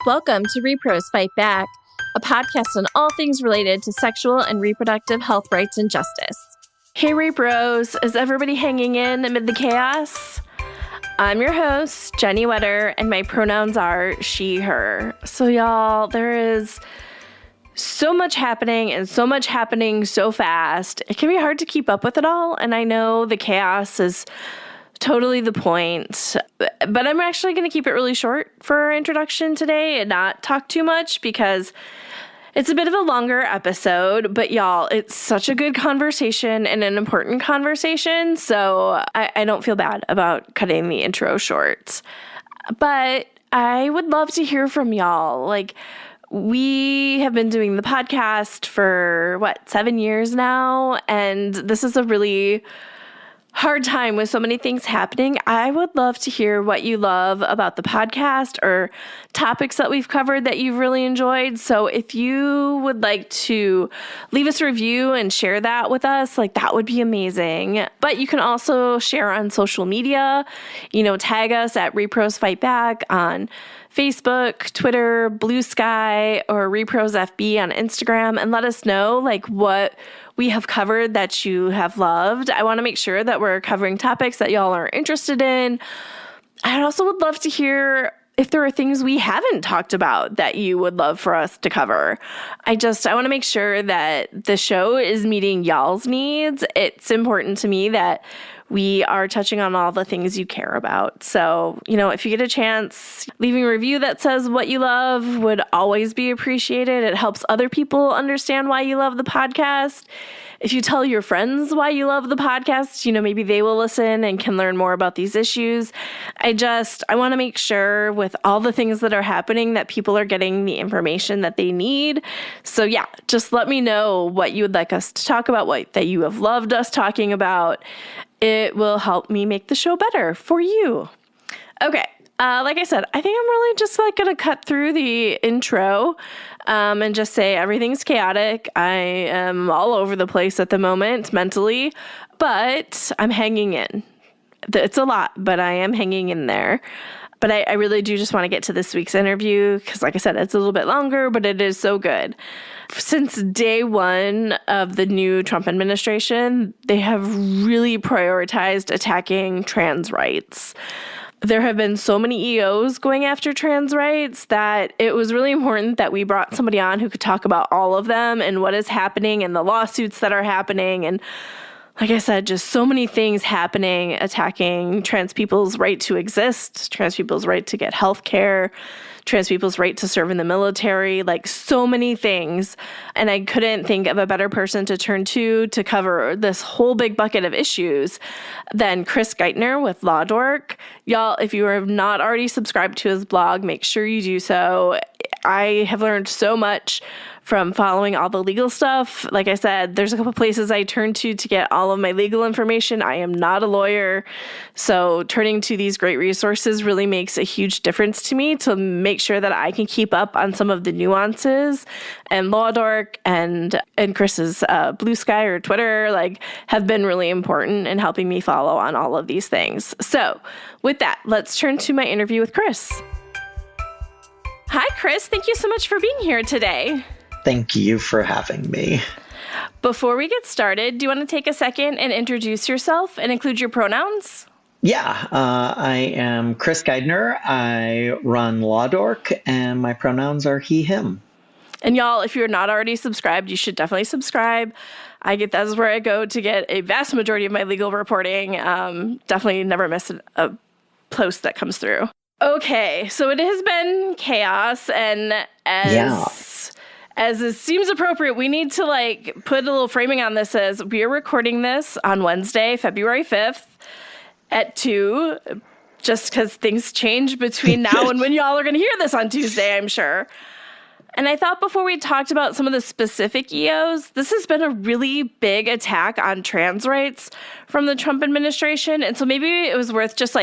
Welcome to rePROs Fight Back, a podcast on all things related to sexual and reproductive health rights and justice. Hey rePROs, is everybody hanging in amid the chaos? I'm your host, Jenny Wetter, and my pronouns are she, her. So y'all, there is so much happening and so much happening so fast. It can be hard to keep up with it all, and I know the chaos is totally the point, but I'm actually going to keep it really short for our introduction today and not talk too much because it's a bit of a longer episode, but y'all, it's such a good conversation and an important conversation, so I don't feel bad about cutting the intro short. But I would love to hear from y'all. We have been doing the podcast for, 7 years now, and this is a really hard time with so many things happening. I would love to hear what you love about the podcast or topics that we've covered that you've really enjoyed. So if you would like to leave us a review and share that with us, that would be amazing. But you can also share on social media, tag us at rePROs Fight Back on Facebook, Twitter, Blue Sky, or rePROs FB on Instagram, and let us know what we have covered that you have loved. I want to make sure that we're covering topics that y'all are interested in. I also would love to hear if there are things we haven't talked about that you would love for us to cover. I want to make sure that the show is meeting y'all's needs. It's important to me that we are touching on all the things you care about. So, if you get a chance, leaving a review that says what you love would always be appreciated. It helps other people understand why you love the podcast. If you tell your friends why you love the podcast, maybe they will listen and can learn more about these issues. I want to make sure with all the things that are happening that people are getting the information that they need. So yeah, just let me know what you would like us to talk about, that you have loved us talking about. It will help me make the show better for you. Okay. Like I said, I think I'm really just going to cut through the intro and just say everything's chaotic. I am all over the place at the moment mentally, but I'm hanging in. It's a lot, but I am hanging in there. But I really do just want to get to this week's interview because, like I said, it's a little bit longer, but it is so good. Since day one of the new Trump administration, they have really prioritized attacking trans rights. There have been so many EOs going after trans rights that it was really important that we brought somebody on who could talk about all of them and what is happening and the lawsuits that are happening. And like I said, just so many things happening, attacking trans people's right to exist, trans people's right to get health care, trans people's right to serve in the military, so many things. And I couldn't think of a better person to turn to cover this whole big bucket of issues than Chris Geidner with Law Dork. Y'all, if you have not already subscribed to his blog, make sure you do so. I have learned so much from following all the legal stuff. Like I said, there's a couple places I turn to get all of my legal information. I am not a lawyer, so turning to these great resources really makes a huge difference to me to make sure that I can keep up on some of the nuances. And Law Dork and Chris's Blue Sky or Twitter have been really important in helping me follow on all of these things. So with that, let's turn to my interview with Chris. Hi, Chris. Thank you so much for being here today. Thank you for having me. Before we get started, do you want to take a second and introduce yourself and include your pronouns? Yeah, I am Chris Geidner. I run Law Dork, and my pronouns are he, him. And y'all, if you're not already subscribed, you should definitely subscribe. That's where I go to get a vast majority of my legal reporting. Definitely never miss a post that comes through. Okay, so it has been chaos, and as it seems appropriate, we need to put a little framing on this as we are recording this on Wednesday, February 5th at 2, just because things change between now and when y'all are going to hear this on Tuesday, I'm sure. And I thought before we talked about some of the specific EOs, this has been a really big attack on trans rights from the Trump administration. And so maybe it was worth just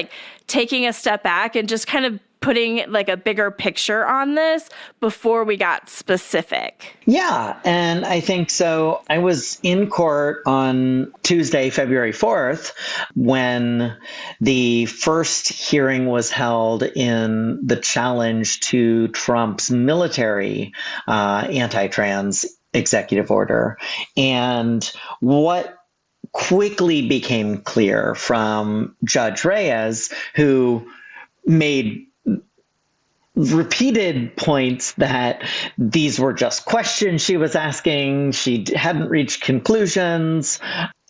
taking a step back and just kind of putting like a bigger picture on this before we got specific. Yeah, and I think so. I was in court on Tuesday, February 4th, when the first hearing was held in the challenge to Trump's military anti-trans executive order. And what quickly became clear from Judge Reyes, who made repeated points that these were just questions she was asking. She hadn't reached conclusions.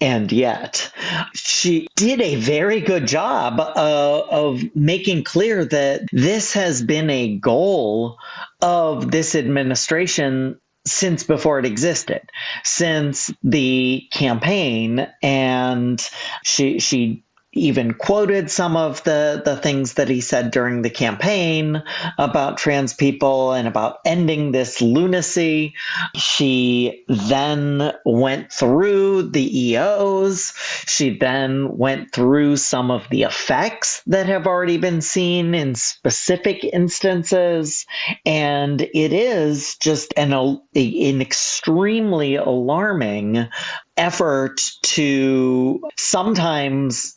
And yet she did a very good job of making clear that this has been a goal of this administration since before it existed, since the campaign. And she even quoted some of the things that he said during the campaign about trans people and about ending this lunacy. She then went through the EOs. She then went through some of the effects that have already been seen in specific instances. And it is just an extremely alarming effort to sometimes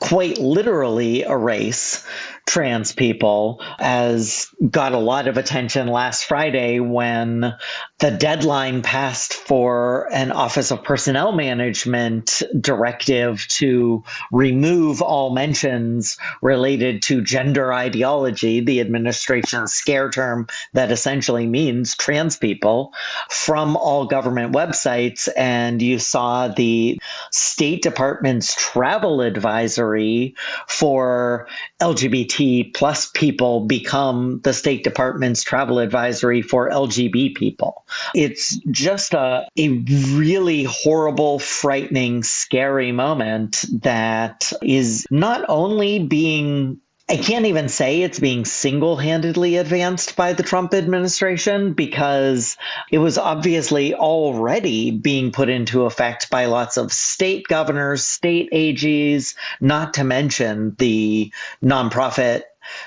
quite literally erase trans people, as got a lot of attention last Friday when the deadline passed for an Office of Personnel Management directive to remove all mentions related to gender ideology, the administration's scare term that essentially means trans people, from all government websites. And you saw the State Department's travel advisory for LGBT plus people become the State Department's travel advisory for LGBT people. It's just a really horrible, frightening, scary moment that is not only being, I can't even say it's being single-handedly advanced by the Trump administration, because it was obviously already being put into effect by lots of state governors, state AGs, not to mention the nonprofit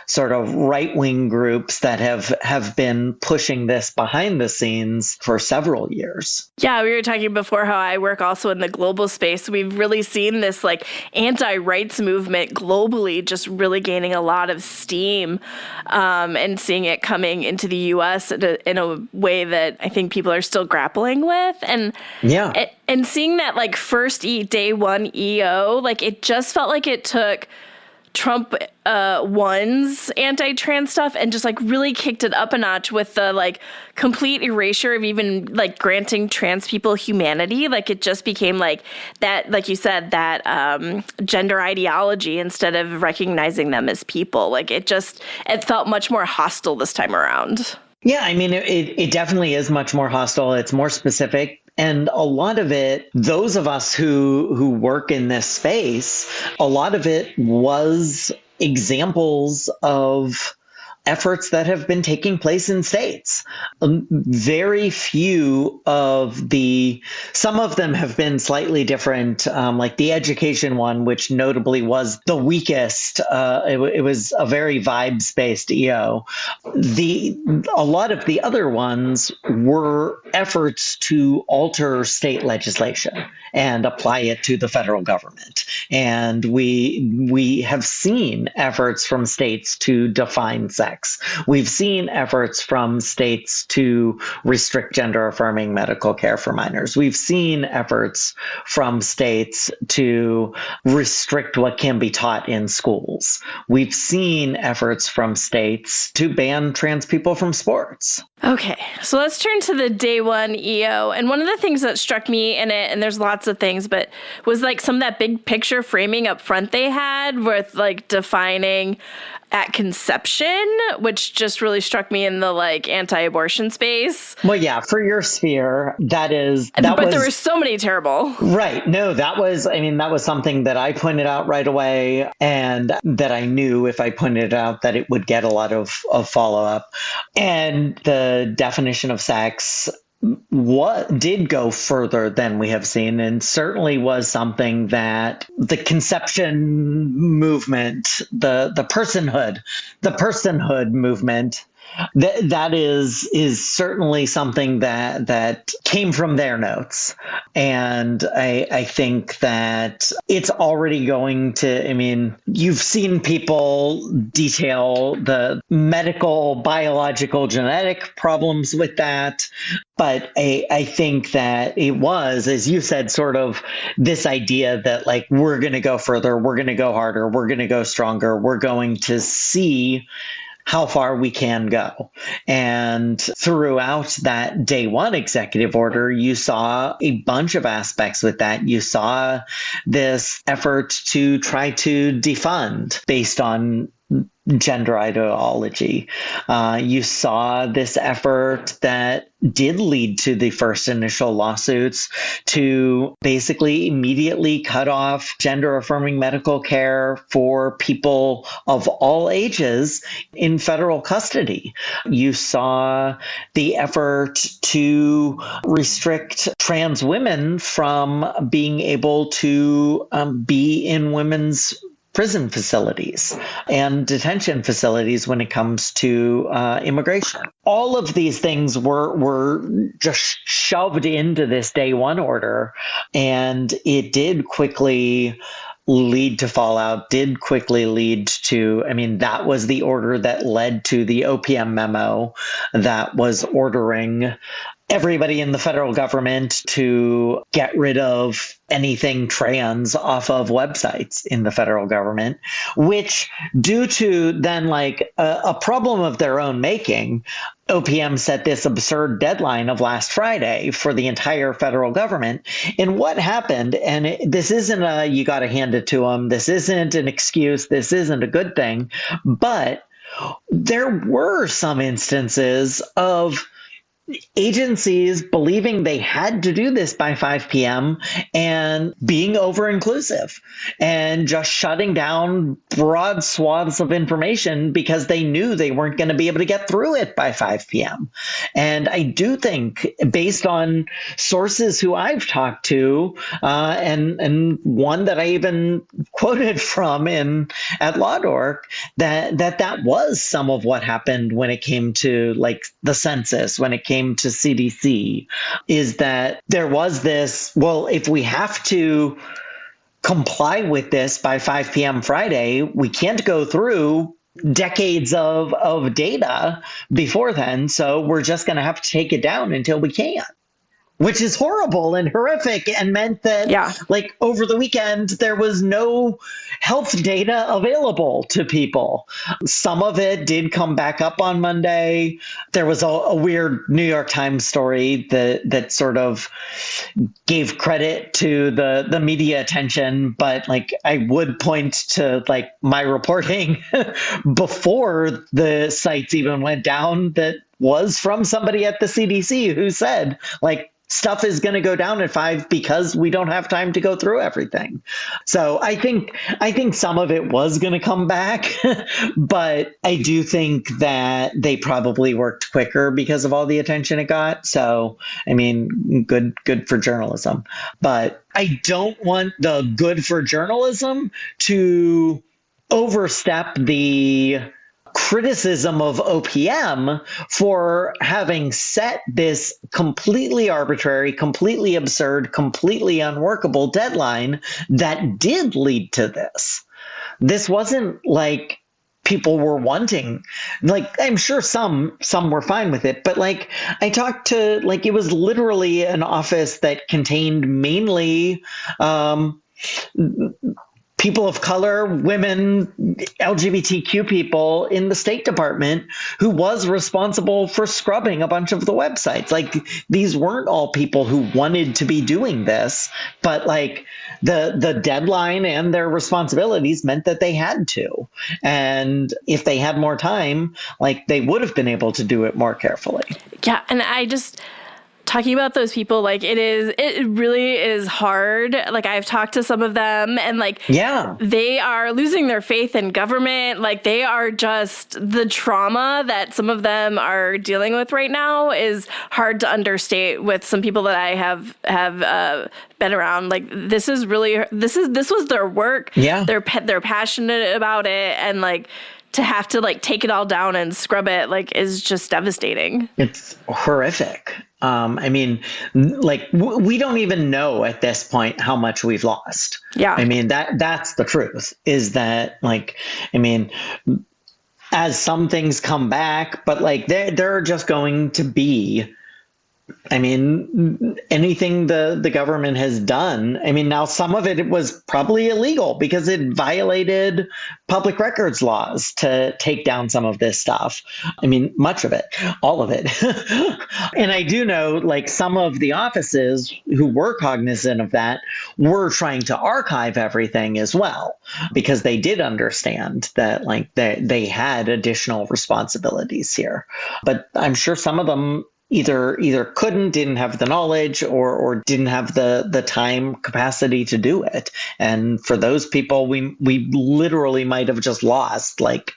sort of right-wing groups that have been pushing this behind the scenes for several years. Yeah, we were talking before how I work also in the global space. We've really seen this like anti-rights movement globally just really gaining a lot of steam, and seeing it coming into the U.S. in a way that I think people are still grappling with. And yeah, and seeing that like first day one EO, like it just felt like it took Trump one's anti-trans stuff and just like really kicked it up a notch with the like complete erasure of even like granting trans people humanity. Like it just became like that, like you said, that gender ideology instead of recognizing them as people. Like it felt much more hostile this time around. Yeah, I mean, it definitely is much more hostile. It's more specific. And a lot of it, those of us who work in this space, a lot of it was examples of efforts that have been taking place in states. Very few of some of them have been slightly different, like the education one, which notably was the weakest. It was a very vibes-based EO. A lot of the other ones were efforts to alter state legislation and apply it to the federal government. And we have seen efforts from states to define sex. We've seen efforts from states to restrict gender-affirming medical care for minors. We've seen efforts from states to restrict what can be taught in schools. We've seen efforts from states to ban trans people from sports. Okay, so let's turn to the day one EO. And one of the things that struck me in it, and there's lots of things, but was like some of that big picture framing up front they had with like defining at conception, which just really struck me in the like anti-abortion space. Well, yeah, for your sphere, but there were so many terrible. Right. No, that was something that I pointed out right away, and that I knew if I pointed it out that it would get a lot of follow-up. And the definition of sex what did go further than we have seen, and certainly was something that the conception movement, the personhood movement, that is certainly something that came from their notes. And I think that it's already going to, I mean, you've seen people detail the medical, biological, genetic problems with that. But I think that it was, as you said, sort of this idea that, like, we're going to go further, we're going to go harder, we're going to go stronger, we're going to see how far we can go. And throughout that day one executive order, you saw a bunch of aspects with that. You saw this effort to try to defund based on gender ideology. You saw this effort that did lead to the first initial lawsuits to basically immediately cut off gender-affirming medical care for people of all ages in federal custody. You saw the effort to restrict trans women from being able to be in women's prison facilities and detention facilities when it comes to immigration. All of these things were just shoved into this day one order, and it did quickly lead to fallout, did quickly lead to, I mean, that was the order that led to the OPM memo that was ordering everybody in the federal government to get rid of anything trans off of websites in the federal government, which, due to then like a problem of their own making, OPM set this absurd deadline of last Friday for the entire federal government. And what happened, and this isn't a, you got to hand it to them, this isn't an excuse, this isn't a good thing, but there were some instances of agencies believing they had to do this by 5 p.m. and being over-inclusive and just shutting down broad swaths of information because they knew they weren't going to be able to get through it by 5 p.m. And I do think, based on sources who I've talked to, and one that I even quoted from at Law Dork, that was some of what happened when it came to like the census, when it came to CDC, is that there was this, well, if we have to comply with this by 5 p.m. Friday, we can't go through decades of data before then, so we're just going to have to take it down until we can. Which is horrible and horrific, and meant that, like, over the weekend, there was no health data available to people. Some of it did come back up on Monday. There was a weird New York Times story that sort of gave credit to the media attention, but, like, I would point to, like, my reporting before the sites even went down that was from somebody at the CDC who said, like, stuff is going to go down at 5 because we don't have time to go through everything. So I think some of it was going to come back, but I do think that they probably worked quicker because of all the attention it got. So, I mean, good for journalism, but I don't want the good for journalism to overstep the criticism of OPM for having set this completely arbitrary, completely absurd, completely unworkable deadline that did lead to this. This wasn't like people were wanting, like, I'm sure some were fine with it, but like I talked to, like, it was literally an office that contained mainly people of color, women, LGBTQ people in the State Department, who was responsible for scrubbing a bunch of the websites. Like, these weren't all people who wanted to be doing this, but like the deadline and their responsibilities meant that they had to. And if they had more time, like, they would have been able to do it more carefully. Yeah. And talking about those people, like it really is hard. Like I've talked to some of them and like, yeah, they are losing their faith in government. Like they are just, the trauma that some of them are dealing with right now is hard to understate with some people that I have been around. Like this is really, this was their work. Yeah. They're passionate about it. And like, to have to like take it all down and scrub it, like, is just devastating. It's horrific. I mean, like we don't even know at this point how much we've lost. Yeah. I mean, that's the truth, is that like, I mean, as some things come back, but like there are just going to be, I mean, anything the government has done. I mean, now some of it was probably illegal because it violated public records laws to take down some of this stuff. I mean, much of it, all of it. And I do know like some of the offices who were cognizant of that were trying to archive everything as well, because they did understand that like they had additional responsibilities here. But I'm sure some of them either didn't have the knowledge or didn't have the time capacity to do it. And for those people, we literally might have just lost like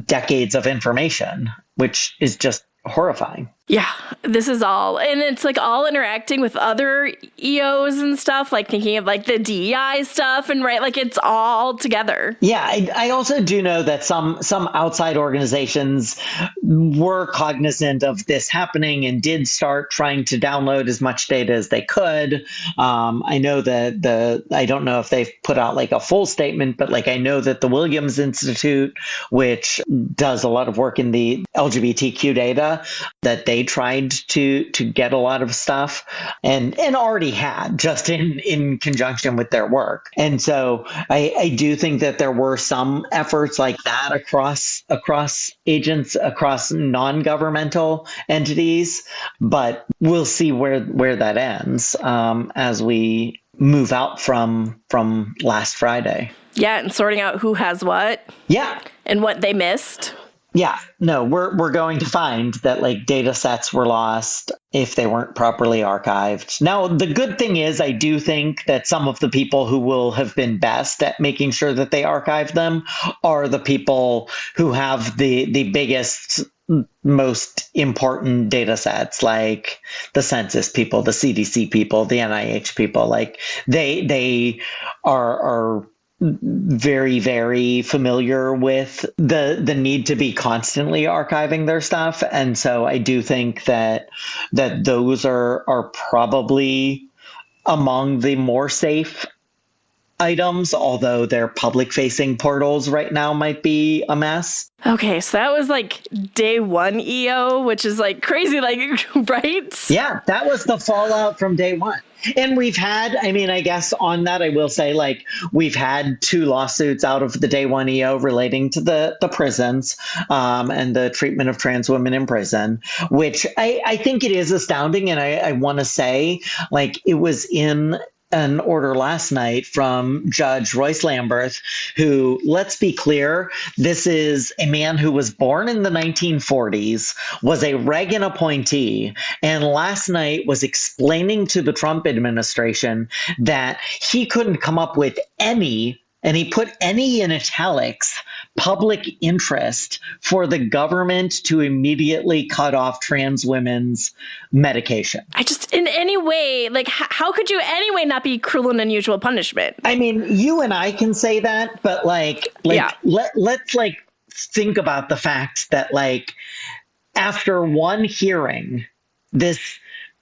decades of information, which is just horrifying. Yeah, this is all, and it's like all interacting with other EOs and stuff, like thinking of like the DEI stuff, and right, like it's all together. Yeah, I also do know that some outside organizations were cognizant of this happening and did start trying to download as much data as they could. I know that I don't know if they've put out like a full statement, but like I know that the Williams Institute, which does a lot of work in the LGBTQ data, that they tried to get a lot of stuff and already had, just in conjunction with their work. And so I do think that there were some efforts like that across agents, across non-governmental entities, but we'll see where that ends as we move out from last Friday. Yeah, and sorting out who has what. Yeah. And what they missed. Yeah, no, we're going to find that like data sets were lost if they weren't properly archived. Now, the good thing is I do think that some of the people who will have been best at making sure that they archive them are the people who have the biggest, most important data sets, like the census people, the CDC people, the NIH people. Like they are very, very familiar with the need to be constantly archiving their stuff. And so I do think that those are probably among the more safe items, although their public-facing portals right now might be a mess. Okay, so that was like day one EO, which is like crazy, like, right? Yeah, that was the fallout from day one. And we've had, I mean, I guess on that, I will say, like, we've had 2 lawsuits out of the day one EO relating to the prisons and the treatment of trans women in prison, which I think it is astounding. And I want to say, like, it was in an order last night from Judge Royce Lamberth, who, let's be clear, this is a man who was born in the 1940s, was a Reagan appointee, and last night was explaining to the Trump administration that he couldn't come up with any, and he put any in italics, public interest for the government to immediately cut off trans women's medication. I just, in any way, like, how could you anyway not be cruel and unusual punishment? I mean, you and I can say that, but yeah. Let's like think about the fact that like after one hearing, this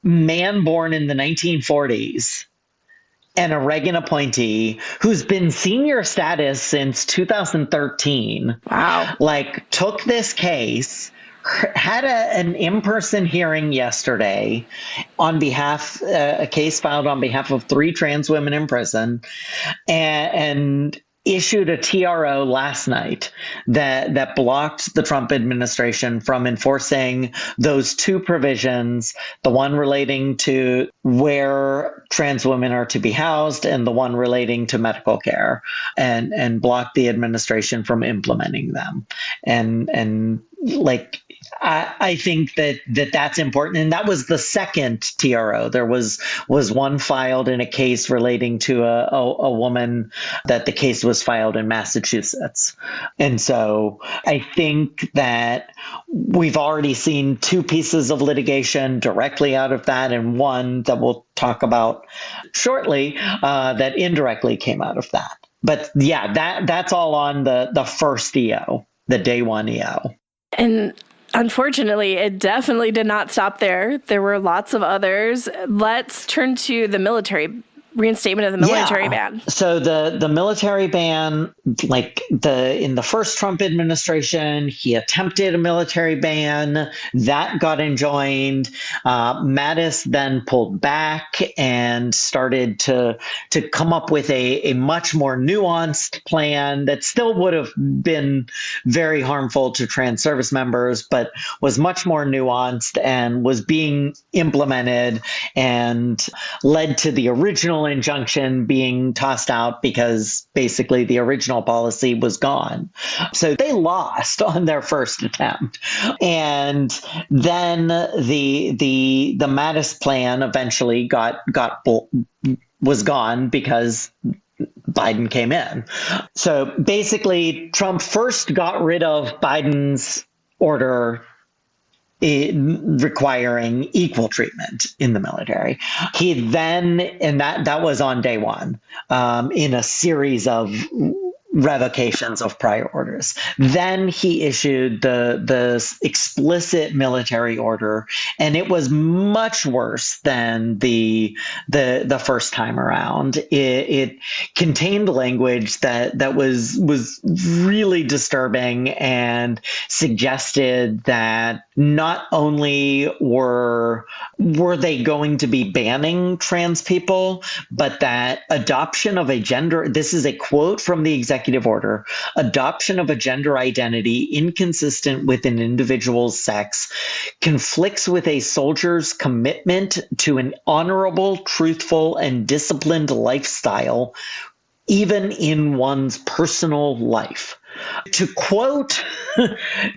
man born in the 1940s and a Reagan appointee who's been senior status since 2013. Wow. Like took this case, had an in-person hearing yesterday on behalf, a case filed on behalf of 3 trans women in prison, and issued a TRO last night that blocked the Trump administration from enforcing those 2 provisions, the one relating to where trans women are to be housed and the one relating to medical care, and blocked the administration from implementing them. And like, I think that's important. And that was the second TRO. There was one filed in a case relating to a woman that the case was filed in Massachusetts. And so I think that we've already seen two pieces of litigation directly out of that, and one that we'll talk about shortly that indirectly came out of that. But yeah, that's all on the first EO, the day one EO. And unfortunately, it definitely did not stop there. There were lots of others. Let's turn to the reinstatement of the military ban. So the military ban, in the first Trump administration, he attempted a military ban that got enjoined. Mattis then pulled back and started to come up with a much more nuanced plan that still would have been very harmful to trans service members, but was much more nuanced and was being implemented and led to the original injunction being tossed out because basically the original policy was gone. So they lost on their first attempt. And then the Mattis plan eventually was gone because Biden came in. So basically, Trump first got rid of Biden's order requiring equal treatment in the military. He then, and that was on day one, in a series of revocations of prior orders. Then he issued the explicit military order, and it was much worse than the first time around. It contained language that was really disturbing and suggested that not only were they going to be banning trans people, but that adoption of a gender, this is a quote from the executive order, adoption of a gender identity inconsistent with an individual's sex conflicts with a soldier's commitment to an honorable, truthful, and disciplined lifestyle, even in one's personal life. To quote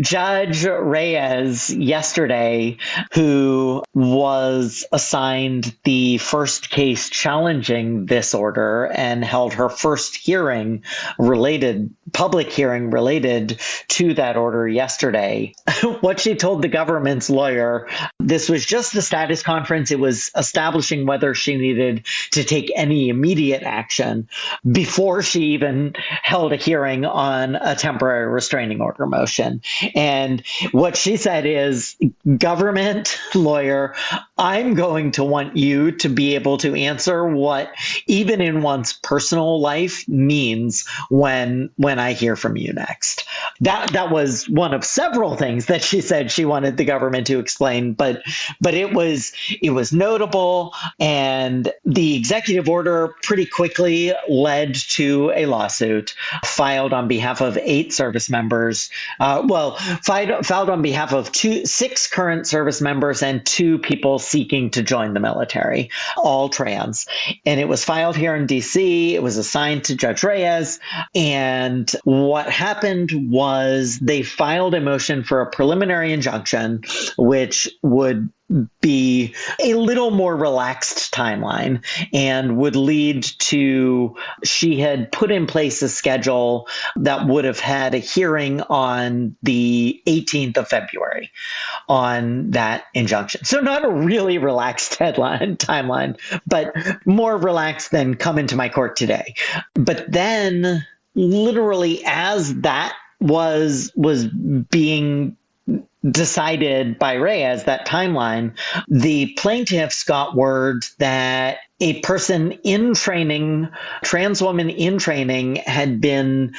Judge Reyes yesterday, who was assigned the first case challenging this order and held her first public hearing related to that order yesterday, what she told the government's lawyer, this was just a status conference. It was establishing whether she needed to take any immediate action before she even held a hearing on a temporary restraining order motion. And what she said is, government lawyer, I'm going to want you to be able to answer what even in one's personal life means when I hear from you next. That was one of several things that she said she wanted the government to explain, but it was notable, and the executive order pretty quickly led to a lawsuit filed on behalf of 8 service members. Filed on behalf of 6 current service members and 2 people seeking to join the military, all trans. And it was filed here in DC. It was assigned to Judge Reyes. And what happened was they filed a motion for a preliminary injunction, which would be a little more relaxed timeline and would lead to, she had put in place a schedule that would have had a hearing on the 18th of February on that injunction. So not a really relaxed timeline, but more relaxed than come into my court today. But then literally as that was being decided by Reyes, that timeline, the plaintiffs got word that a person in training, trans woman in training, had been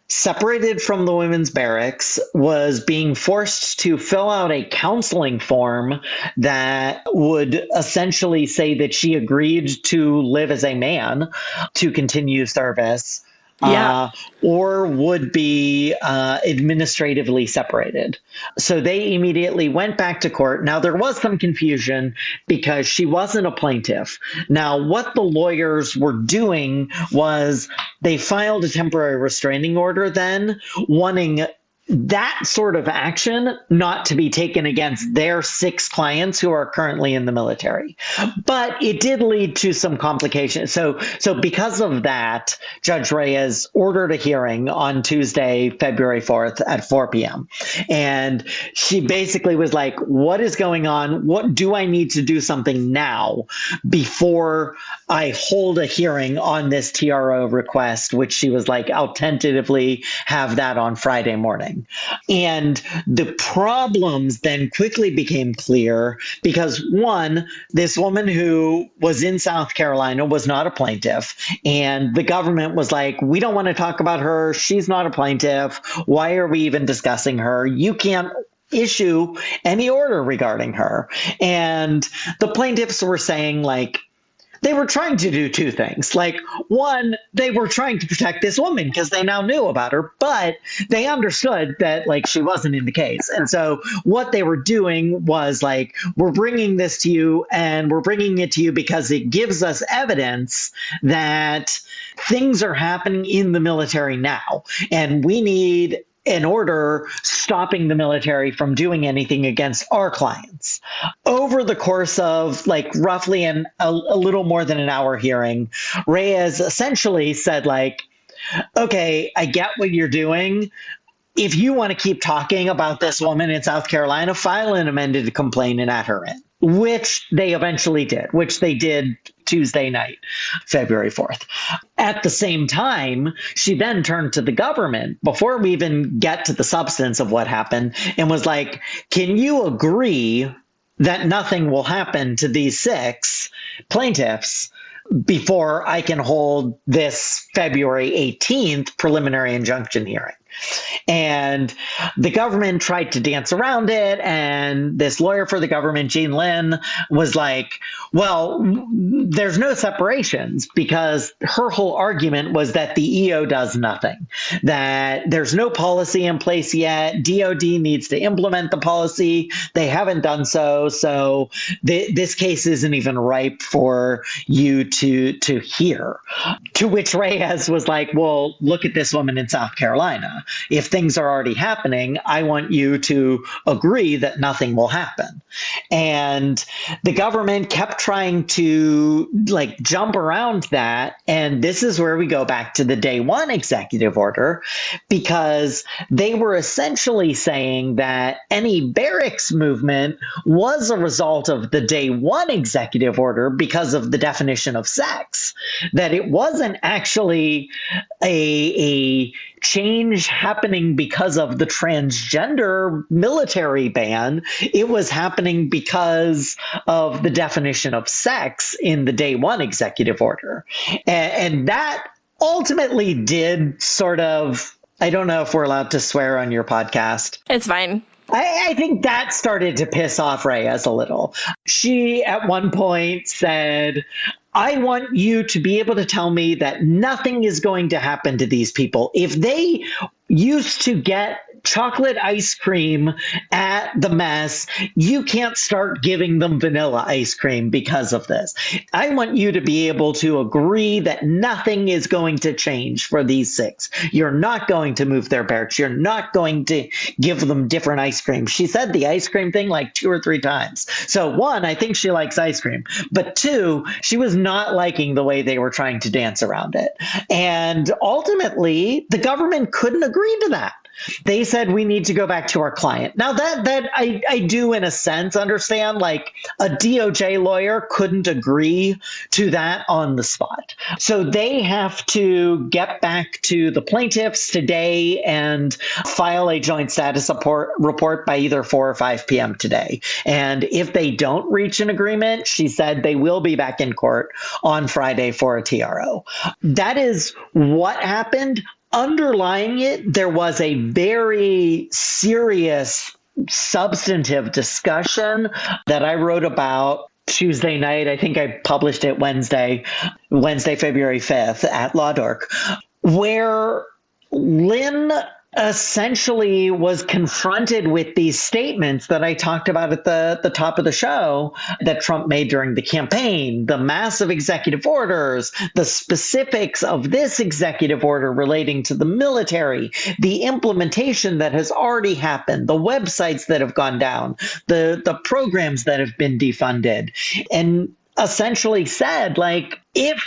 separated from the women's barracks, was being forced to fill out a counseling form that would essentially say that she agreed to live as a man to continue service. Or would be administratively separated. So they immediately went back to court. Now, there was some confusion because she wasn't a plaintiff. Now, what the lawyers were doing was they filed a temporary restraining order then, wanting that sort of action not to be taken against their 6 clients who are currently in the military. But it did lead to some complications. So because of that, Judge Reyes ordered a hearing on Tuesday, February 4th at 4 p.m. And she basically was like, what is going on? What do I need to do something now before I hold a hearing on this TRO request, which she was like, I'll tentatively have that on Friday morning. And the problems then quickly became clear because, one, this woman who was in South Carolina was not a plaintiff. And the government was like, we don't want to talk about her. She's not a plaintiff. Why are we even discussing her? You can't issue any order regarding her. And the plaintiffs were saying, like, they were trying to do 2 things. Like, one, they were trying to protect this woman because they now knew about her, but they understood that, like, she wasn't in the case. And so what they were doing was like, we're bringing this to you, and we're bringing it to you because it gives us evidence that things are happening in the military now, and we need an order stopping the military from doing anything against our clients. Over the course of like roughly a little more than an hour hearing, Reyes essentially said, like, okay, I get what you're doing. If you want to keep talking about this woman in South Carolina, file an amended complaint and add her in, which they eventually did, which they did Tuesday night, February 4th. At the same time, she then turned to the government before we even get to the substance of what happened and was like, can you agree that nothing will happen to these 6 plaintiffs before I can hold this February 18th preliminary injunction hearing? And the government tried to dance around it. And this lawyer for the government, Jean Lynn, was like, well, there's no separations, because her whole argument was that the EO does nothing, that there's no policy in place yet. DOD needs to implement the policy. They haven't done so. So this case isn't even ripe for you to hear. To which Reyes was like, well, look at this woman in South Carolina. If things are already happening, I want you to agree that nothing will happen. And the government kept trying to like jump around that. And this is where we go back to the day 1 executive order, because they were essentially saying that any barracks movement was a result of the day 1 executive order because of the definition of sex, that it wasn't actually a change happening because of the transgender military ban. It was happening because of the definition of sex in the day 1 executive order. And that ultimately did sort of, I don't know if we're allowed to swear on your podcast. It's fine. I think that started to piss off Reyes a little. She, at one point, said, I want you to be able to tell me that nothing is going to happen to these people. If they used to get chocolate ice cream at the mess, you can't start giving them vanilla ice cream because of this. I want you to be able to agree that nothing is going to change for these 6. You're not going to move their barracks. You're not going to give them different ice cream. She said the ice cream thing like 2 or 3 times. So 1, I think she likes ice cream. But 2, she was not liking the way they were trying to dance around it. And ultimately, the government couldn't agree to that. They said we need to go back to our client. Now that I do in a sense understand, like a DOJ lawyer couldn't agree to that on the spot. So they have to get back to the plaintiffs today and file a joint status report by either 4 or 5 p.m. today. And if they don't reach an agreement, she said they will be back in court on Friday for a TRO. That is what happened. Underlying it, there was a very serious substantive discussion that I wrote about Tuesday night. I think I published it Wednesday, February 5th at Law Dork, where Lynn essentially was confronted with these statements that I talked about at the top of the show that Trump made during the campaign, the massive executive orders, the specifics of this executive order relating to the military, the implementation that has already happened, the websites that have gone down, the programs that have been defunded, and essentially said, like, if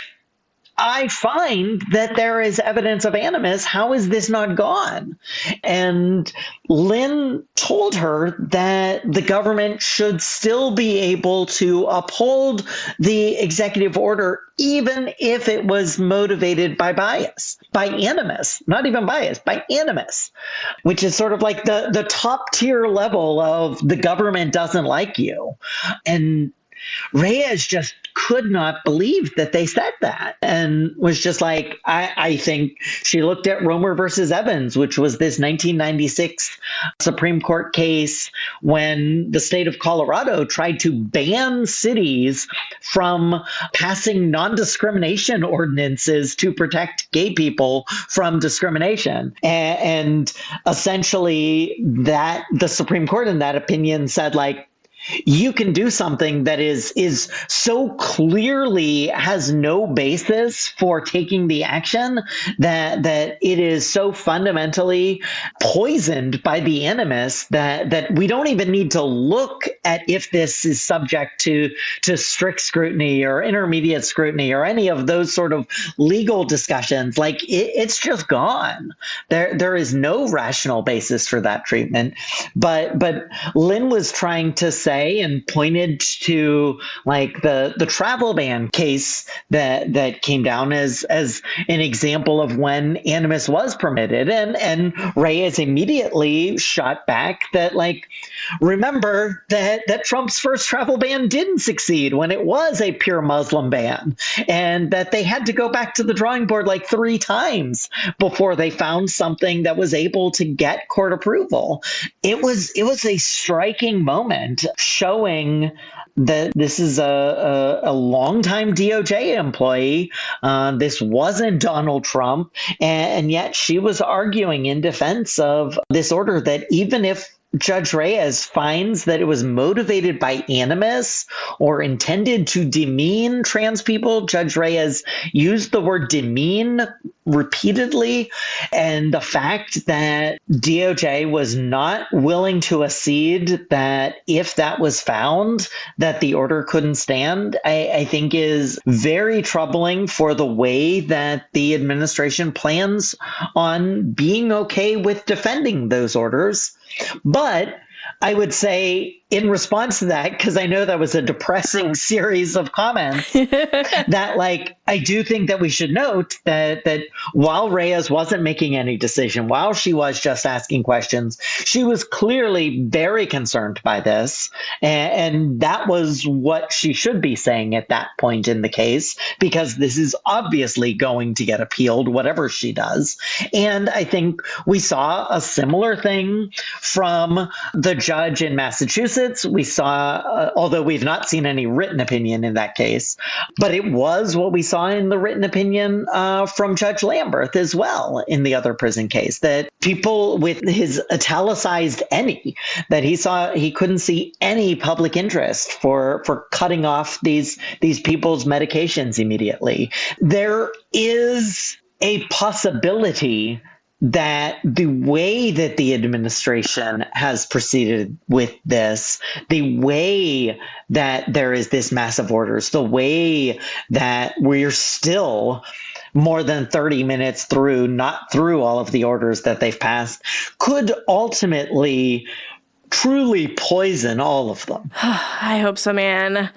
I find that there is evidence of animus, how is this not gone? And Lynn told her that the government should still be able to uphold the executive order, even if it was motivated by bias, by animus, not even bias, by animus, which is sort of like the top tier level of the government doesn't like you. And Reyes just could not believe that they said that and was just like, I think she looked at Romer versus Evans, which was this 1996 Supreme Court case when the state of Colorado tried to ban cities from passing non-discrimination ordinances to protect gay people from discrimination. And essentially that the Supreme Court in that opinion said, like, you can do something that is so clearly has no basis for taking the action that it is so fundamentally poisoned by the animus that we don't even need to look at if this is subject to strict scrutiny or intermediate scrutiny or any of those sort of legal discussions. Like it's just gone. There is no rational basis for that treatment. But Lynn was trying to say and pointed to like the travel ban case that came down as an example of when animus was permitted. And Reyes immediately shot back that, like, remember that Trump's first travel ban didn't succeed when it was a pure Muslim ban, and that they had to go back to the drawing board like 3 times before they found something that was able to get court approval. It was a striking moment showing that this is a longtime DOJ employee. This wasn't Donald Trump. And yet she was arguing in defense of this order that even if Judge Reyes finds that it was motivated by animus or intended to demean trans people, Judge Reyes used the word demean repeatedly. And the fact that DOJ was not willing to accede that if that was found, that the order couldn't stand, I think is very troubling for the way that the administration plans on being okay with defending those orders. But I would say in response to that, because I know that was a depressing series of comments, that like I do think that we should note that while Reyes wasn't making any decision, while she was just asking questions, she was clearly very concerned by this. And that was what she should be saying at that point in the case, because this is obviously going to get appealed, whatever she does. And I think we saw a similar thing from the judge in Massachusetts. We saw, although we've not seen any written opinion in that case, but it was what we saw in the written opinion from Judge Lamberth as well in the other prison case, that people with his italicized any, that he couldn't see any public interest for cutting off these people's medications immediately. There is a possibility that the way that the administration has proceeded with this, the way that there is this massive orders, the way that we're still more than 30 minutes through, not through all of the orders that they've passed, could ultimately truly poison all of them. I hope so, man.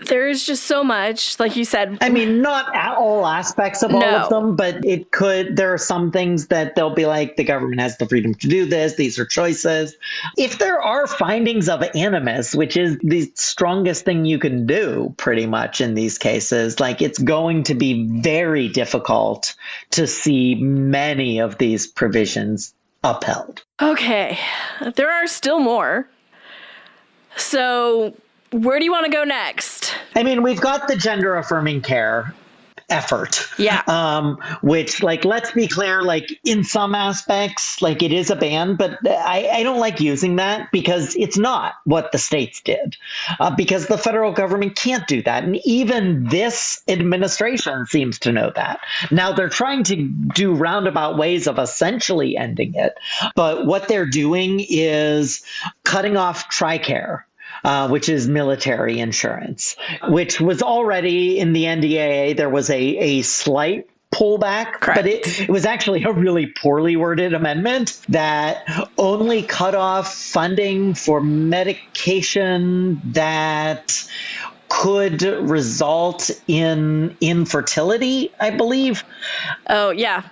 There's just so much, like you said. I mean, not all aspects of all of them, but there are some things that they'll be like, the government has the freedom to do this. These are choices. If there are findings of animus, which is the strongest thing you can do pretty much in these cases, like it's going to be very difficult to see many of these provisions upheld. Okay. There are still more. So where do you want to go next? I mean, we've got the gender-affirming care. effort. Yeah. Which, like, let's be clear, like, in some aspects, like, it is a ban, but I don't like using that because it's not what the states did, because the federal government can't do that. And even this administration seems to know that. Now, they're trying to do roundabout ways of essentially ending it, but what they're doing is cutting off TRICARE, which is military insurance, which was already in the NDAA. There was a slight pullback, Correct. but it was actually a really poorly worded amendment that only cut off funding for medication that could result in infertility, I believe. Oh, yeah.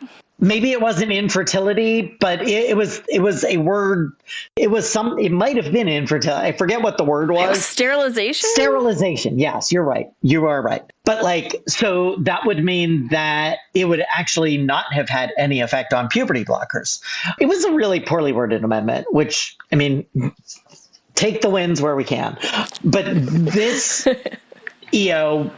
Maybe it wasn't infertility, but it was a word. It might have been infertility. I forget what the word was. Sterilization? Sterilization. Yes, you're right. You are right. But like, so that would mean that it would actually not have had any effect on puberty blockers. It was a really poorly worded amendment, which, I mean, take the wins where we can. But this EO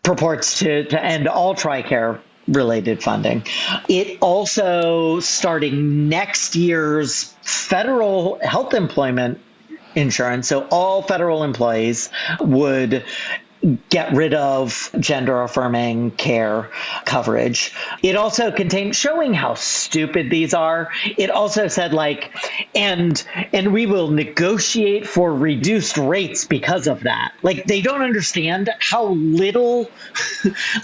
purports to end all TRICARE related funding. It also, starting next year's federal health employment insurance, so all federal employees would get rid of gender-affirming care coverage. It also contained, showing how stupid these are, it also said, like, and we will negotiate for reduced rates because of that. Like, they don't understand how little,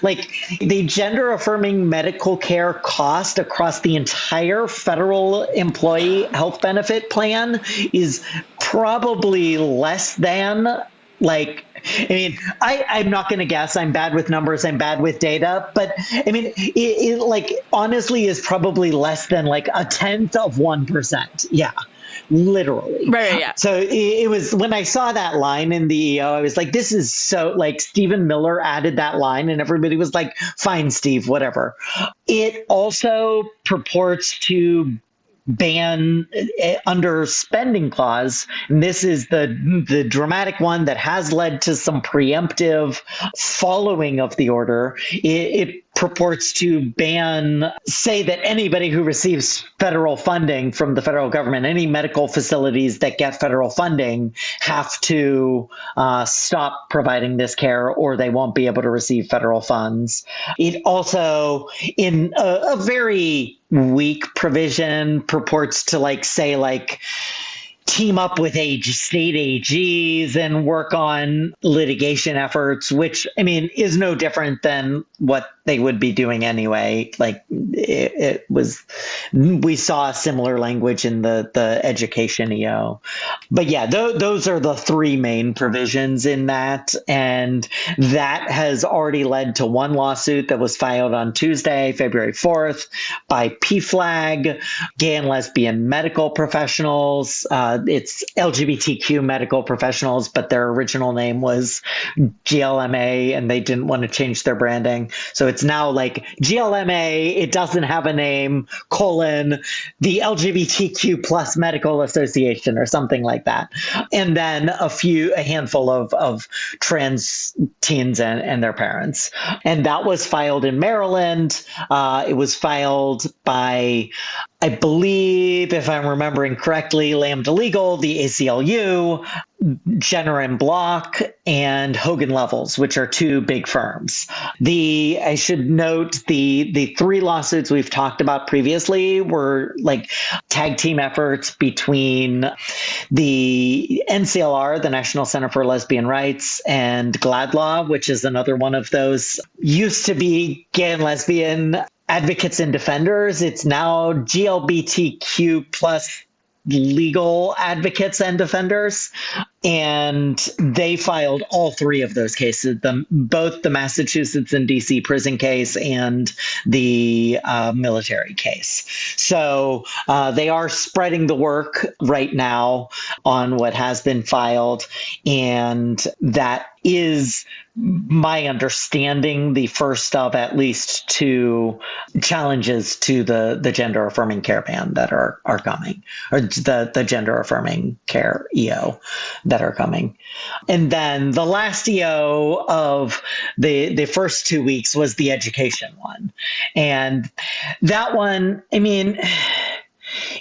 like, the gender-affirming medical care cost across the entire federal employee health benefit plan is probably less than, like, I mean, I'm not going to guess. I'm bad with numbers. I'm bad with data. But I mean, it like honestly is probably less than like 0.1%. Yeah, literally. Right. Yeah. So it was, when I saw that line in the EO, I was like, this is so, like, Stephen Miller added that line and everybody was like, fine, Steve, whatever. It also purports to ban under spending clause. And this is the dramatic one that has led to some preemptive following of the order. It purports to ban, say that anybody who receives federal funding from the federal government, any medical facilities that get federal funding, have to stop providing this care or they won't be able to receive federal funds. It also, in a very weak provision, purports to team up with state AGs and work on litigation efforts, which, I mean, is no different than what they would be doing anyway. Like, it was, we saw similar language in the education EO. But yeah, those are the three main provisions in that. And that has already led to one lawsuit that was filed on Tuesday, February 4th, by PFLAG, gay and lesbian medical professionals. It's LGBTQ medical professionals, but their original name was GLMA and they didn't want to change their branding. So it's now like GLMA, it doesn't have a name, the LGBTQ plus medical association or something like that. And then a handful of trans teens and their parents. And that was filed in Maryland. It was filed by, I believe, if I'm remembering correctly, Lambda Legal, the ACLU, Jenner and Block, and Hogan Lovells, which are two big firms. I should note the three lawsuits we've talked about previously were like tag team efforts between the NCLR, the National Center for Lesbian Rights, and GLAD Law, which is another one of those, used to be gay and lesbian advocates and defenders. It's now GLBTQ plus legal advocates and defenders. And they filed all three of those cases, both the Massachusetts and DC prison case and the military case. So they are spreading the work right now on what has been filed. And that is, my understanding, the first of at least two challenges to the gender-affirming care ban that are coming, or the gender-affirming care EO that that are coming. And then the last EO of the first 2 weeks was the education one. And that one, I mean,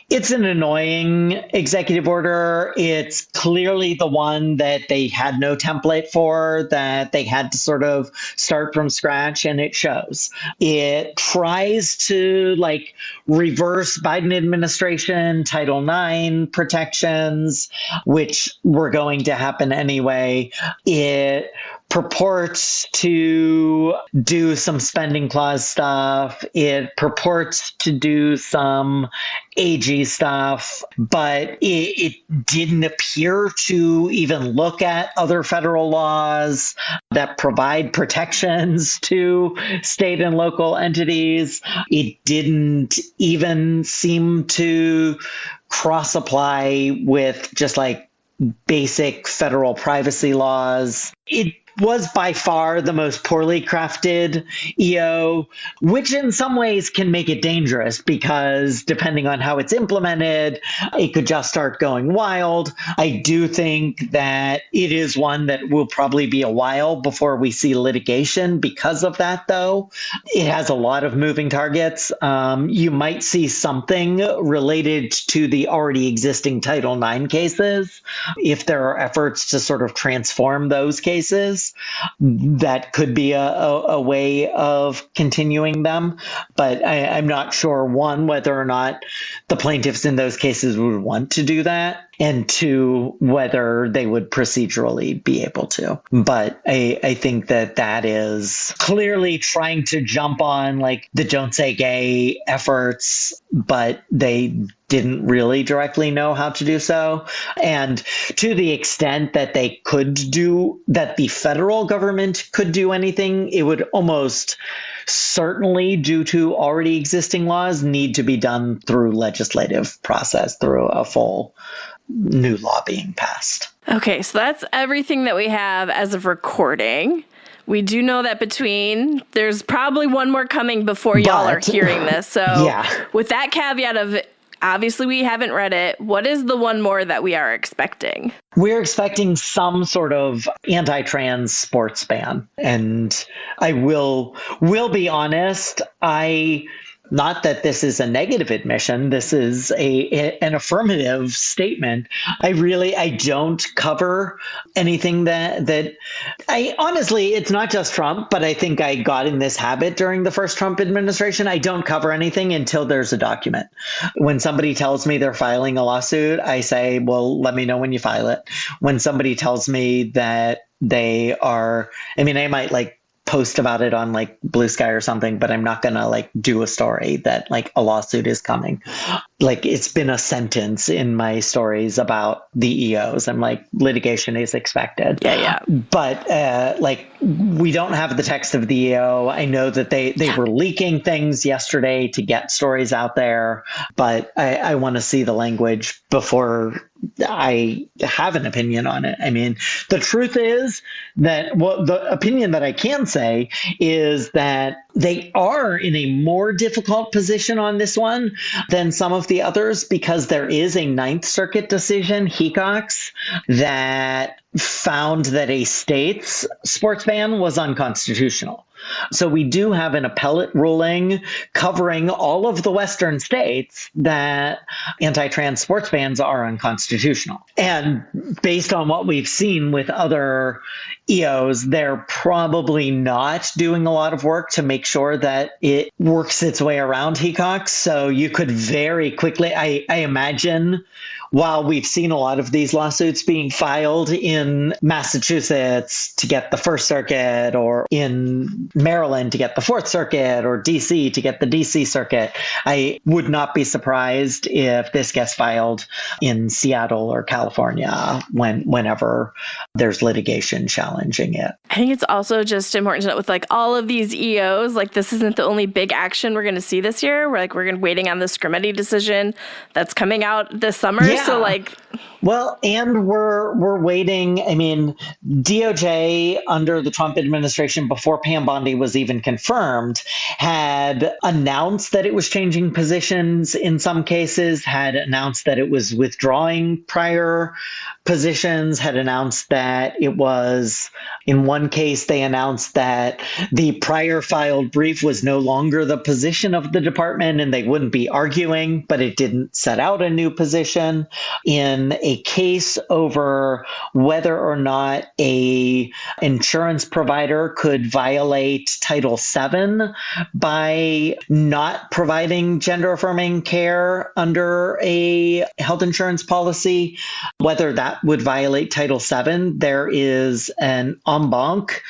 it's an annoying executive order. It's clearly the one that they had no template for, that they had to sort of start from scratch, and it shows. It tries to reverse Biden administration Title IX protections, which were going to happen anyway. It purports to do some spending clause stuff. It purports to do some AG stuff, but it didn't appear to even look at other federal laws that provide protections to state and local entities. It didn't even seem to cross-apply with just basic federal privacy laws. It was by far the most poorly crafted EO, which in some ways can make it dangerous because depending on how it's implemented, it could just start going wild. I do think that it is one that will probably be a while before we see litigation because of that, though. It has a lot of moving targets. You might see something related to the already existing Title IX cases if there are efforts to sort of transform those cases. That could be a way of continuing them. But I'm not sure, one, whether or not the plaintiffs in those cases would want to do that, and two, whether they would procedurally be able to. But I think that is clearly trying to jump on the Don't Say Gay efforts, but they didn't really directly know how to do so. And to the extent that they could do, that the federal government could do anything, it would almost certainly, due to already existing laws, need to be done through legislative process, through a full new law being passed. Okay, so that's everything that we have as of recording. We do know that there's probably one more coming before y'all are hearing this. So with that caveat of obviously we haven't read it, what is the one more that we are expecting? We're expecting some sort of anti-trans sports ban. And I will be honest, not that this is a negative admission, this is an affirmative statement. I don't cover anything that I honestly, it's not just Trump, but I think I got in this habit during the first Trump administration. I don't cover anything until there's a document. When somebody tells me they're filing a lawsuit, I say, well, let me know when you file it. When somebody tells me that they are, I might post about it on Blue Sky or something, but I'm not going to do a story that a lawsuit is coming. It's been a sentence in my stories about the EOs. I'm litigation is expected. Yeah. But we don't have the text of the EO. I know that they were leaking things yesterday to get stories out there, but I want to see the language before I have an opinion on it. The truth is that the opinion that I can say is that they are in a more difficult position on this one than some of the others because there is a Ninth Circuit decision, Hecox, that found that a state's sports ban was unconstitutional. So we do have an appellate ruling covering all of the Western states that anti-trans sports bans are unconstitutional. And based on what we've seen with other EOs, they're probably not doing a lot of work to make sure that it works its way around Hecox. So you could very quickly, I imagine, while we've seen a lot of these lawsuits being filed in Massachusetts to get the First Circuit, or in Maryland to get the Fourth Circuit, or DC to get the DC Circuit, I would not be surprised if this gets filed in Seattle or California whenever there's litigation challenging it. I think it's also just important to note with all of these EOs, this isn't the only big action we're going to see this year. We're waiting on the Scrimity decision that's coming out this summer. Yeah. So well, and we're waiting. DOJ under the Trump administration, before Pam Bondi was even confirmed, had announced that it was changing positions in some cases, had announced that it was withdrawing prior positions had announced that it was, in one case, they announced that the prior filed brief was no longer the position of the department and they wouldn't be arguing, but it didn't set out a new position. In a case over whether or not a insurance provider could violate Title VII by not providing gender-affirming care under a health insurance policy, whether that would violate Title VII, there is an en banc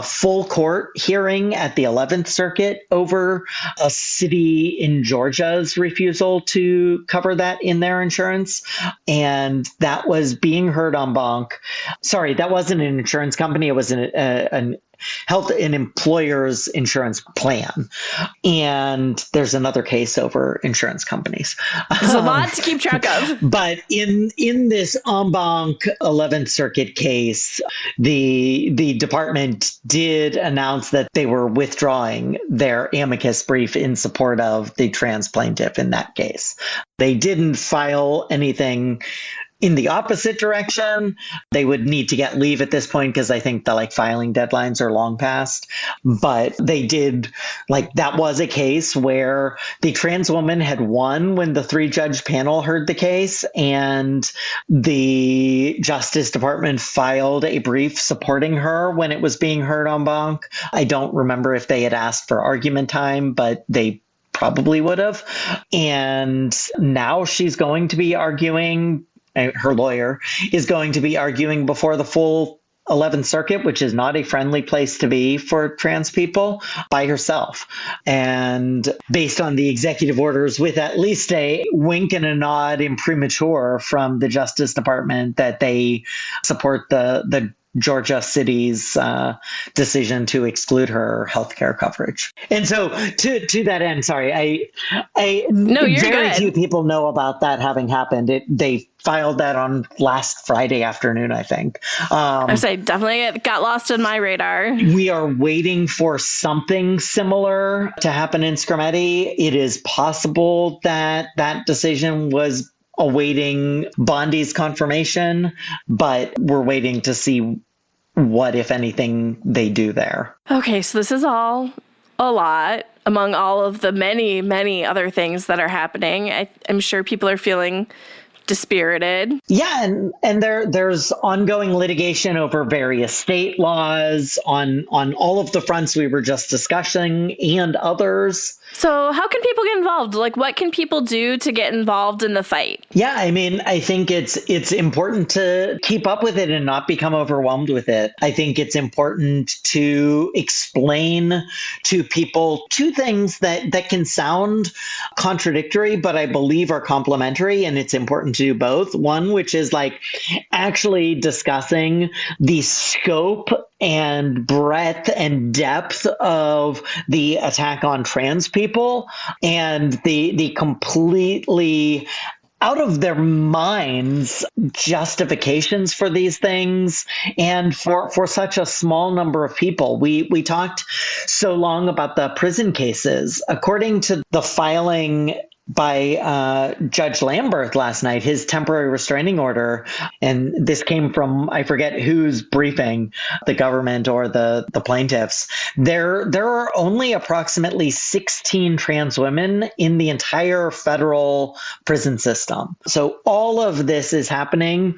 full court hearing at the 11th Circuit over a city in Georgia's refusal to cover that in their insurance. And that was being heard en banc. Sorry, that wasn't an insurance company. It was an health and employer's insurance plan. And there's another case over insurance companies. There's a lot to keep track of. But in this en banc 11th Circuit case, the department did announce that they were withdrawing their amicus brief in support of the trans plaintiff in that case. They didn't file anything in the opposite direction. They would need to get leave at this point because I think the filing deadlines are long past. But they did, that was a case where the trans woman had won when the 3-judge panel heard the case, and the Justice Department filed a brief supporting her when it was being heard en banc. I don't remember if they had asked for argument time, but they probably would have. And now she's going to be arguing, her lawyer is going to be arguing before the full 11th Circuit, which is not a friendly place to be for trans people, by herself. And based on the executive orders, with at least a wink and a nod imprimatur from the Justice Department that they support the Georgia city's decision to exclude her healthcare coverage. And so to that end, sorry, No, you're very good. few people know about that having happened. They filed that on last Friday afternoon, I think. I say definitely got lost on my radar. We are waiting for something similar to happen in Scrimeti. It is possible that that decision was awaiting Bondi's confirmation, but we're waiting to see what, if anything, they do there. Okay, so this is all a lot among all of the many, many other things that are happening. I'm sure people are feeling dispirited. Yeah, and there's ongoing litigation over various state laws on all of the fronts we were just discussing and others. So how can people get involved? What can people do to get involved in the fight? Yeah, I mean, I think it's important to keep up with it and not become overwhelmed with it. I think it's important to explain to people two things that can sound contradictory, but I believe are complementary, and it's important to do both. One, which is actually discussing the scope and breadth and depth of the attack on trans people and the completely out of their minds justifications for these things, and for such a small number of people. We talked so long about the prison cases. According to the filing by Judge Lambert last night, his temporary restraining order, and this came from, I forget who's briefing, the government or the plaintiffs. There are only approximately 16 trans women in the entire federal prison system. So all of this is happening.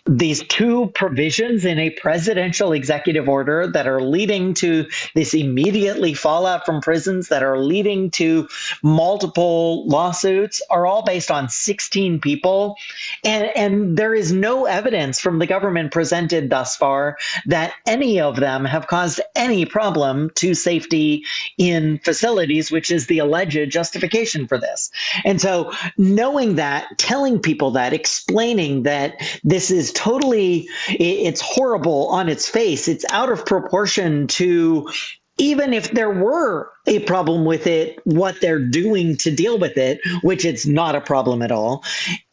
These two provisions in a presidential executive order that are leading to this immediately fallout from prisons, that are leading to multiple lawsuits, are all based on 16 people. And there is no evidence from the government presented thus far that any of them have caused any problem to safety in facilities, which is the alleged justification for this. And so knowing that, telling people that, explaining that this is totally, it's horrible on its face, it's out of proportion to, even if there were a problem with it, what they're doing to deal with it, which it's not a problem at all.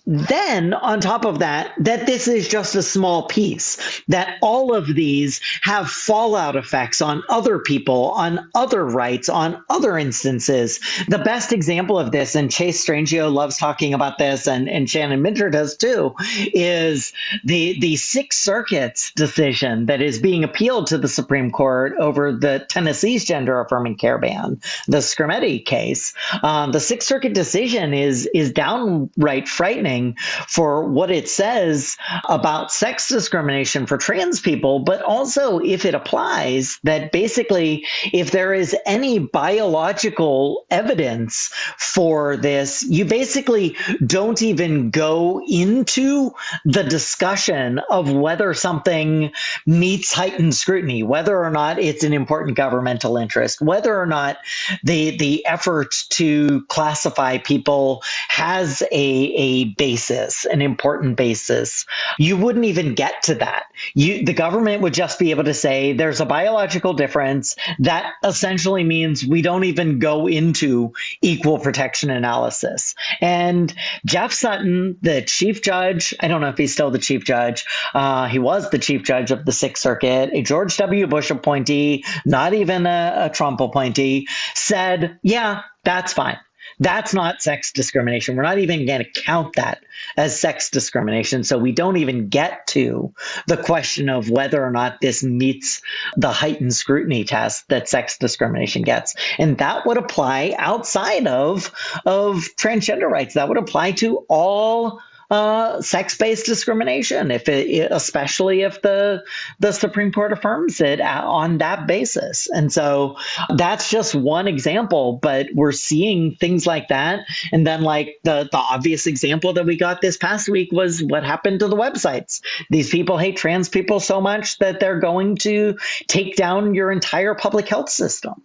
then on top of that this is just a small piece, that all of these have fallout effects on other people, on other rights, on other instances. The best example of this, and Chase Strangio loves talking about this, and Shannon Minter does too, is the Sixth Circuit's decision that is being appealed to the Supreme Court over the Tennessee's gender-affirming care ban, the Scarametti case. The Sixth Circuit decision is downright frightening for what it says about sex discrimination for trans people, but also if it applies, that basically if there is any biological evidence for this, you basically don't even go into the discussion of whether something meets heightened scrutiny, whether or not it's an important governmental interest, whether or not the effort to classify people has a basis, an important basis. You wouldn't even get to that. The government would just be able to say there's a biological difference. That essentially means we don't even go into equal protection analysis. And Jeff Sutton, the chief judge, I don't know if he's still the chief judge. He was the chief judge of the Sixth Circuit, a George W. Bush appointee, not even a Trump appointee, said, yeah, that's fine. That's not sex discrimination. We're not even going to count that as sex discrimination. So we don't even get to the question of whether or not this meets the heightened scrutiny test that sex discrimination gets. And that would apply outside of transgender rights. That would apply to all sex-based discrimination, especially if the Supreme Court affirms it on that basis. And so that's just one example, but we're seeing things like that. And then like the obvious example that we got this past week was what happened to the websites. These people hate trans people so much that they're going to take down your entire public health system.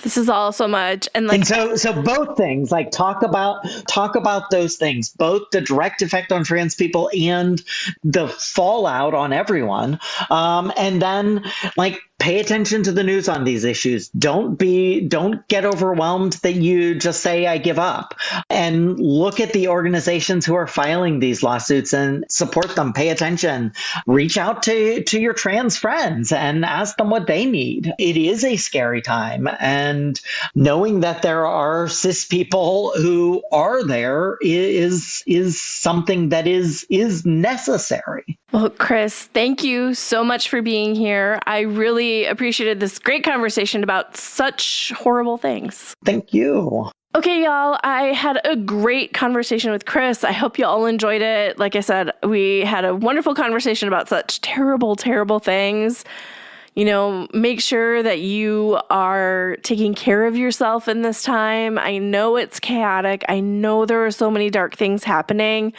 This is all so much. And so both things, like talk about those things, both the direct effect on trans people and the fallout on everyone. And then like pay attention to the news on these issues. Don't get overwhelmed that you just say, I give up, and look at the organizations who are filing these lawsuits and support them. Pay attention, reach out to your trans friends and ask them what they need. It is a scary time. And knowing that there are cis people who are there is something that is necessary. Well, Chris, thank you so much for being here. I really appreciated this great conversation about such horrible things. Thank you. Okay, y'all, I had a great conversation with Chris. I hope you all enjoyed it. Like I said, we had a wonderful conversation about such terrible, terrible things. You know, make sure that you are taking care of yourself in this time. I know it's chaotic. I know there are so many dark things happening,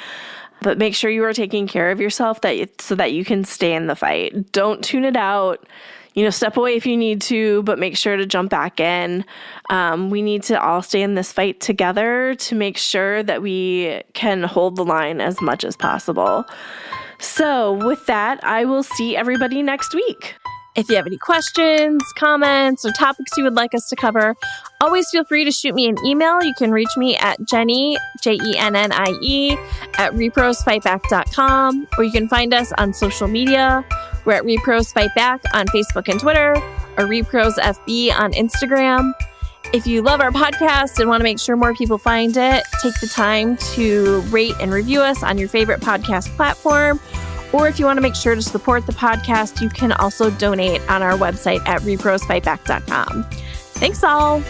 but make sure you are taking care of yourself so that you can stay in the fight. Don't tune it out. You know, step away if you need to, but make sure to jump back in. We need to all stay in this fight together to make sure that we can hold the line as much as possible. So with that, I will see everybody next week. If you have any questions, comments, or topics you would like us to cover, always feel free to shoot me an email. You can reach me at Jennie, Jennie, at rePROsFightBack.com, or you can find us on social media. We're at rePROs Fight Back on Facebook and Twitter, or rePROs FB on Instagram. If you love our podcast and want to make sure more people find it, take the time to rate and review us on your favorite podcast platform. Or if you want to make sure to support the podcast, you can also donate on our website at rePROsFightBack.com. Thanks all.